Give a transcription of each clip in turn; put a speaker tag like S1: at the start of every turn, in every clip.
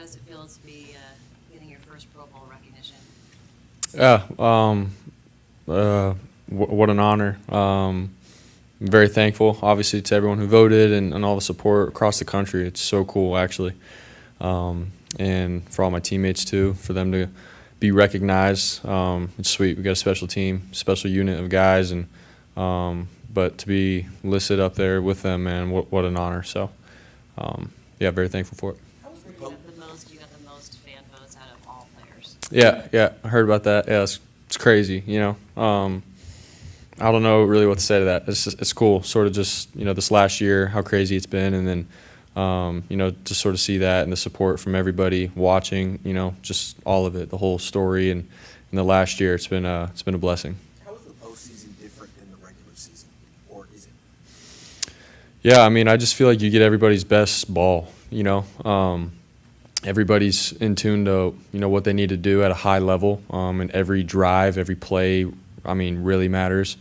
S1: does it feel to be getting your first Pro Bowl recognition?
S2: Yeah, what an honor. I'm very thankful, obviously, to everyone who voted and all the support across the country. It's so cool, actually. And for all my teammates, too, for them to be recognized. It's sweet. We got a special team, special unit of guys, and but to be listed up there with them, man, what an honor. So, yeah, very thankful for it.
S1: You got the most fan votes out of all players.
S2: Yeah, I heard about that. Yeah, it's crazy, I don't know really what to say to that. It's cool, sort of just, this last year, how crazy it's been, and then, to sort of see that and the support from everybody watching, just all of it, the whole story, and in the last year, it's been a blessing.
S3: How is the postseason different than the regular season, or is it?
S2: Yeah, I mean, I just feel like you get everybody's best ball, everybody's in tune to, what they need to do at a high level, and every drive, every play, really matters.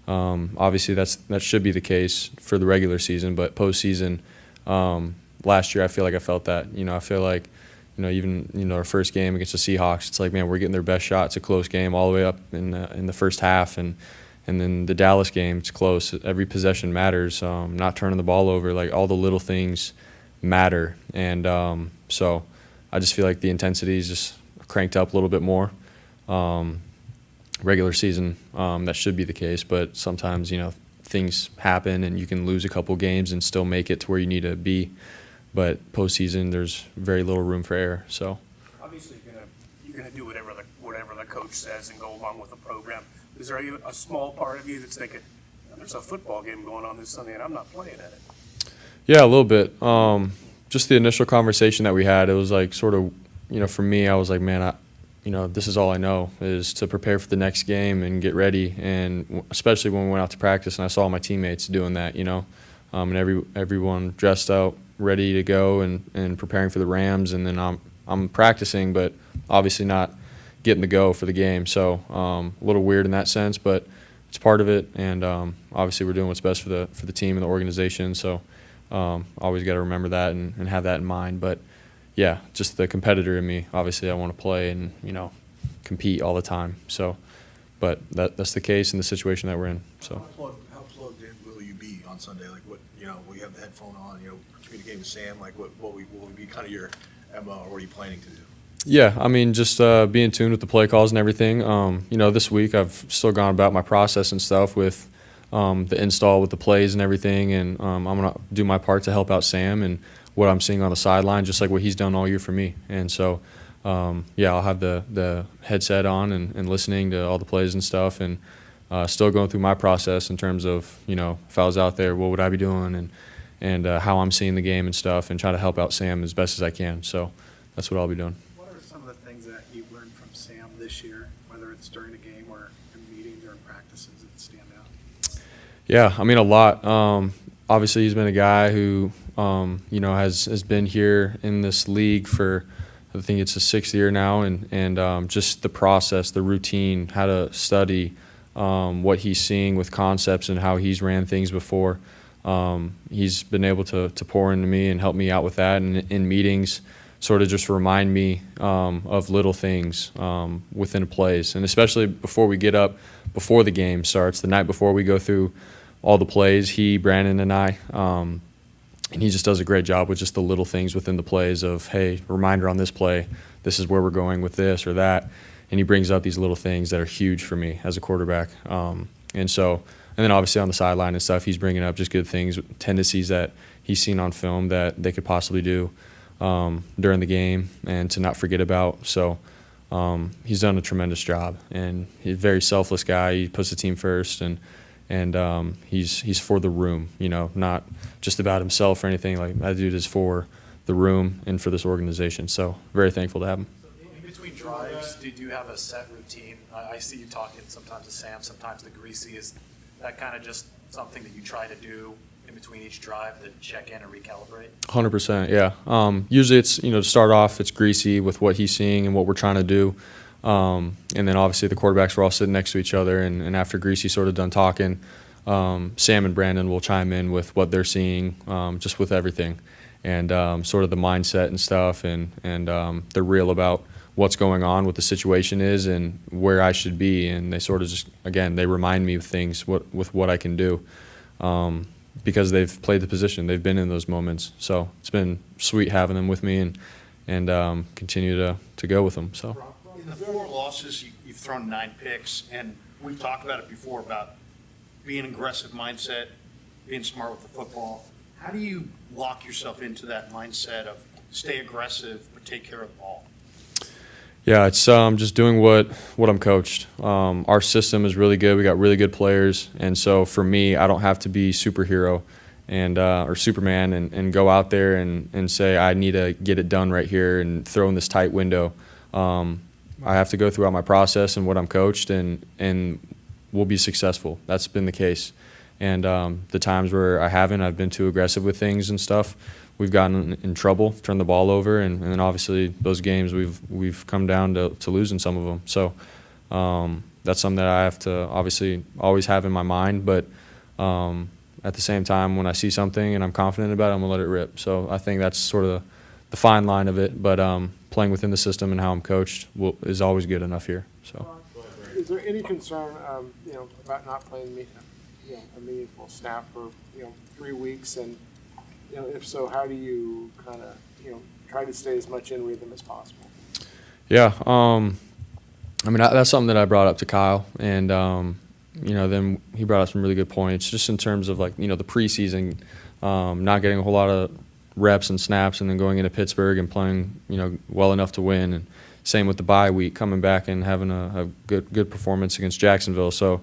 S2: Obviously, that should be the case for the regular season, but postseason, last year I feel like I felt that. I feel like, even our first game against the Seahawks, it's like, man, we're getting their best shot. It's a close game all the way up in the first half, and then the Dallas game, it's close. Every possession matters. Not turning the ball over, like all the little things matter, and so I just feel like the intensity is just cranked up a little bit more. Regular season, that should be the case, but sometimes, things happen and you can lose a couple games and still make it to where you need to be. But postseason, there's very little room for error. So
S4: obviously, you're gonna do whatever the coach says and go along with the program. Is there a small part of you that's thinking, there's a football game going on this Sunday and I'm not playing at it?
S2: Yeah, a little bit. Just the initial conversation that we had, it was like sort of, for me, I was like, man, this is all I know is to prepare for the next game and get ready. And especially when we went out to practice and I saw my teammates doing that, and everyone dressed out, ready to go and preparing for the Rams. And then I'm practicing, but obviously not getting the go for the game. So a little weird in that sense, but it's part of it. And obviously we're doing what's best for the team and the organization. So always got to remember that and have that in mind. But yeah, just the competitor in me. Obviously, I want to play and compete all the time. So, but that's the case in the situation that we're in. So,
S3: How plugged in will you be on Sunday? Like, what will you have the headphone on? Communicate with Sam. Like, what will be kind of your MO, or what are you planning to do?
S2: Yeah, just be in tune with the play calls and everything. This week I've still gone about my process and stuff with the install with the plays and everything, and I'm gonna do my part to help out Sam and what I'm seeing on the sideline, just like what he's done all year for me. And so, I'll have the headset on and listening to all the plays and stuff, and still going through my process in terms of, if I was out there, what would I be doing, and how I'm seeing the game and stuff, and try to help out Sam as best as I can. So that's what I'll be doing.
S5: What are some of the things that you've learned from Sam this year, whether it's during a game or in meetings or in practices, that stand out?
S2: Yeah, a lot. Obviously, he's been a guy who has been here in this league for, I think it's his 6th year now, and just the process, the routine, how to study, what he's seeing with concepts and how he's ran things before. He's been able to pour into me and help me out with that, and in meetings, sort of just remind me of little things within plays, and especially before we get up, before the game starts, the night before we go through all the plays, Brandon, and I. And he just does a great job with just the little things within the plays of, hey, reminder on this play, this is where we're going with this or that. And he brings out these little things that are huge for me as a quarterback. And then obviously on the sideline and stuff, he's bringing up just good things, tendencies that he's seen on film that they could possibly do during the game and to not forget about. So he's done a tremendous job. And he's a very selfless guy. He puts the team first, and he's for the room, not just about himself or anything. Like, that dude is for the room and for this organization. So very thankful to have him.
S6: In between drives, did you have a set routine? I see you talking sometimes to Sam, sometimes to Greasy. Is that kind of just something that you try to do in between each drive to check in and recalibrate?
S2: 100%, yeah. Usually it's, to start off, it's Greasy with what he's seeing and what we're trying to do. And then obviously the quarterbacks were all sitting next to each other, and after Greasy's sort of done talking, Sam and Brandon will chime in with what they're seeing, just with everything. sort of the mindset and stuff, and they're real about what's going on, what the situation is, and where I should be. And they sort of just, again, they remind me of things with what I can do, because they've played the position, they've been in those moments. So it's been sweet having them with me, and continue to go with them. So.
S7: In the 4 losses, you've thrown 9 picks, and we talked about it before about being an aggressive mindset, being smart with the football. How do you lock yourself into that mindset of stay aggressive but take care of the ball?
S2: Yeah, it's just doing what I'm coached. Our system is really good. We got really good players, and so for me, I don't have to be superhero and or Superman and go out there and say I need to get it done right here and throw in this tight window. I have to go throughout my process and what I'm coached, and we'll be successful. That's been the case. And the times where I've been too aggressive with things and stuff, we've gotten in trouble, turned the ball over, and then obviously those games we've come down to losing some of them. So that's something that I have to obviously always have in my mind. But at the same time, when I see something and I'm confident about it, I'm gonna let it rip. So I think that's sort of the fine line of it. But playing within the system and how I'm coached is always good enough here. So.
S8: Is there any concern, about not playing, a meaningful snap for 3 weeks? And if so, how do you kind of try to stay as much in rhythm as possible?
S2: Yeah, that's something that I brought up to Kyle, and then he brought up some really good points, just in terms of the preseason, not getting a whole lot of reps and snaps, and then going into Pittsburgh and playing well enough to win, and same with the bye week, coming back and having a good performance against Jacksonville. So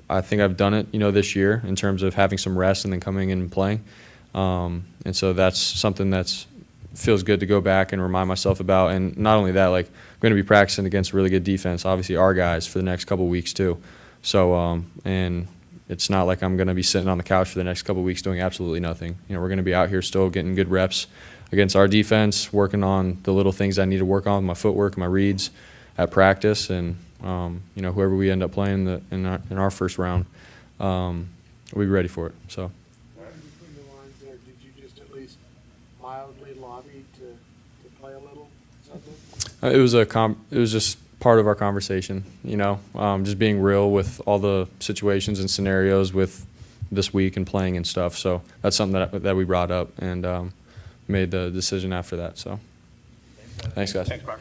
S2: I think I've done it this year in terms of having some rest and then coming in and playing, and so that's something that's feels good to go back and remind myself about. And not only that, I'm going to be practicing against really good defense, obviously our guys, for the next couple of weeks too. So and it's not like I'm going to be sitting on the couch for the next couple of weeks doing absolutely nothing. We're going to be out here still getting good reps against our defense, working on the little things I need to work on, my footwork, my reads at practice, and whoever we end up playing in our first round, we'll be ready for it. So.
S8: Between the lines there, did you just at least mildly lobby to play a little something?
S2: It was just part of our conversation, just being real with all the situations and scenarios with this week and playing and stuff. So that's something that we brought up and made the decision after that. So thanks, guys.
S4: Thanks, Brock.